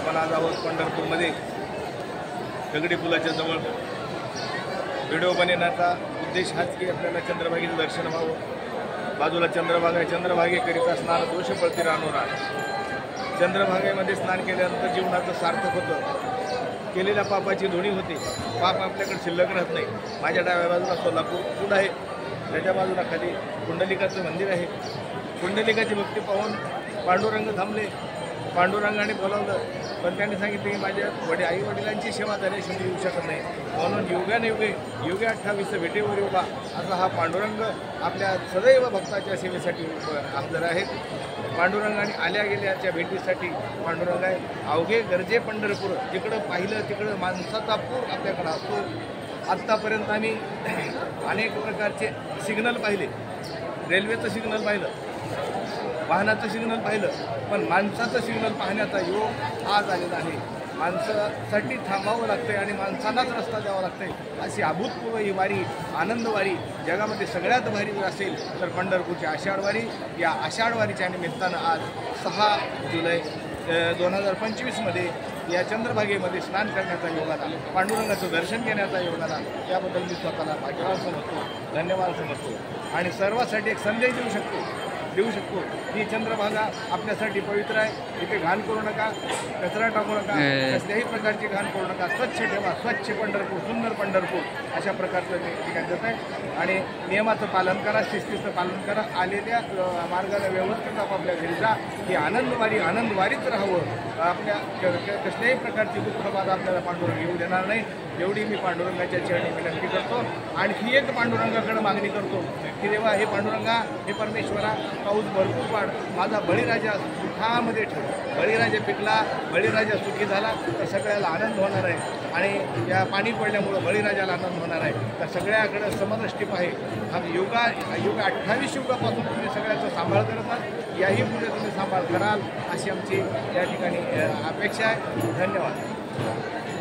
आपण आज आहोत पंढरपूरमध्ये दगडी पुलाच्या जवळ। व्हिडिओ बनवण्याचा उद्देश हाच की आपल्याला चंद्रभागेचं दर्शन व्हावं। बाजूला चंद्रभागा आहे, चंद्रभागेकरिता स्नान दोष पळती रानोरा। चंद्रभागेमध्ये स्नान केल्यानंतर जीवनाचं सार्थक होतं, केलेल्या पापाची धुणी होते, पाप आपल्याकडे शिल्लक राहत नाही। माझ्या डाव्या बाजूला सोलापूर कुंड आहे, त्याच्या बाजूला खाली कुंडलिकाचं मंदिर आहे। कुंडलिकाची भक्ती पाहून पांडुरंग थांबले, पांडुरंगाने बोलावलं, पण त्यांनी सांगितले की माझ्या आई वडिलांची सेवा झाल्याशिवाय येऊ शकत नाही, म्हणून युगानुयुगे युगे 28 भेटेवर उभा असा हा पांडुरंग आपल्या सदैव भक्ताच्या सेवेसाठी हजर आहेत। पांडुरंगाने आल्या गेल्याच्या भेटीसाठी पांडुरंग आहे। अवघे गरजे पंढरपूर, जिकडं पाहिलं तिकडं माणसाचा पूर आपल्याकडं असतो। आत्तापर्यंत आम्ही अनेक प्रकारचे सिग्नल पाहिले, रेल्वेचं सिग्नल पाहिलं, वाहनाचं सिग्नल पाहिलं, पण माणसाचं सिग्नल पाहण्याचा योग आज आलेला आहे। माणसासाठी थांबावं लागतंय आणि माणसांनाच रस्ता द्यावा लागतंय, अशी अभूतपूर्व ही वारी, आनंद वारी जगामध्ये सगळ्यात भारी असेल तर पंढरपूरची आषाढ वारी। या आषाढ वारीच्या निमित्तानं आज 6 जुलै 2025मध्ये या चंद्रभागेमध्ये स्नान करण्याचा योग आला, पांडुरंगाचं दर्शन घेण्याचा योग आला। याबद्दल मी स्वतःला भाग्यवान समजतो, धन्यवाद समजतो आणि सर्वांसाठी एक संदेश देऊ शकतो ही चंद्रभागा आपल्यासाठी पवित्र आहे। इथे घाण करू नका, कचरा टाकू नका, कसल्याही प्रकारची घाण करू नका, स्वच्छ ठेवा, स्वच्छ पंढरपूर, सुंदर पंढरपूर अशा प्रकारचं ठिकाण देत आहे। आणि नियमाचं पालन करा, शिस्तीचं पालन करा, आलेल्या मार्गाला व्यवस्थित आपापल्या घरी जा। ही आनंदवारीच राहावं, आपल्या कसल्याही प्रकारची दुःखबाधा आपल्याला पांडुरंग येऊ देणार नाही, एवढी मी पांडुरंगाच्या चरणी विनंती करतो। आणखी एक पांडुरंगाकडे मागणी करतो की देवा, हे पांडुरंगा, हे परमेश्वरा, पाऊस भरपूर पाड, माझा बळीराजा सुखामध्ये ठेव। बळीराजा पिकला, बळीराजा सुखी झाला तर सगळ्याला आनंद होणार आहे आणि या पाणी पडल्यामुळं बळीराजाला आनंद होणार आहे। तर सगळ्याकडे समदृष्टी आहे। हा युग 28 युगापासून तुम्ही सगळ्याचा सांभाळ करत आहात, याही पुढे तुम्ही सांभाळ कराल अशी आमची या ठिकाणी अपेक्षा आहे। धन्यवाद।